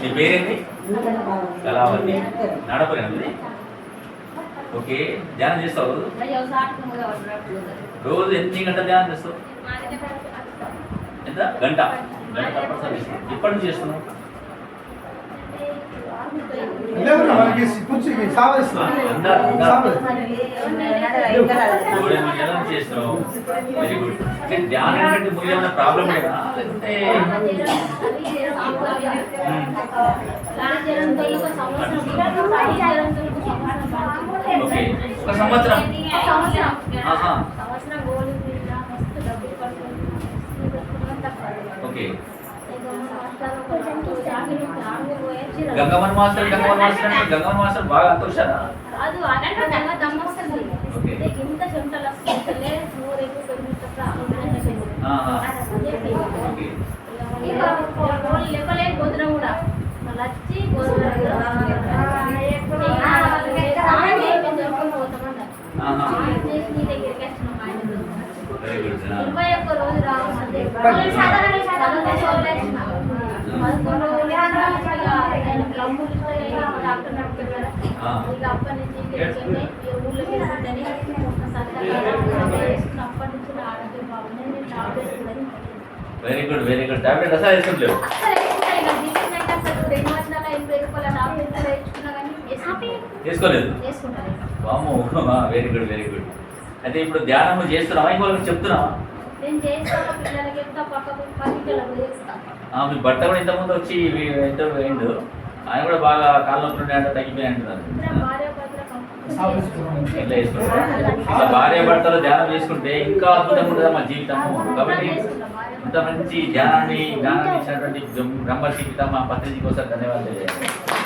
నీ పేరేంటి? కళావతి. నడపరేనది. ఓకే, ధ్యానం చేస్తావు రోజు ఎన్ని గంటలు ధ్యానం చేస్తావు? ఎంత గంట? గంట తప్పనిసరి చేస్తావు. ఎప్పటి నుంచి చేస్తున్నావు? చేస్తున్నావు. Very good. ధ్యానం అంటే ముందు ఏమైనా ప్రాబ్లం లేదా? లేకపోతే ఓకే, ఒక సంవత్సరం. ఓకే, గంగవన్ మాస్టర్ బాగా అంత వచ్చారా? Very good, very good. Tablet అసలు వేసుకోలేవు. వేసుకోలేదు. వామ్మో, వెరీ గుడ్, వెరీ గుడ్. అయితే ఇప్పుడు ధ్యానం చేస్తున్నావా? ఇంకోళ్ళకి చెప్తున్నావా? మీ భర్త కూడా ఇంతకుముందు వచ్చి ఎంత వేయండు, ఆయన కూడా బాగా కాళ్ళ నొప్పులు ఉండే అంటే తగ్గిపోయి అంటున్నారు. ఎట్లా చేసుకుంటారు? ఇట్లా భార్య భర్తలు ధ్యానం చేసుకుంటే ఇంకా అద్భుతంగా ఉంటుంది మా జీవితము. కాబట్టి ఇంత మంచి జ్ఞానాన్ని ఇచ్చినటువంటి బ్రహ్మర్షికి మా పత్రిక కోసం ధన్యవాదాలు.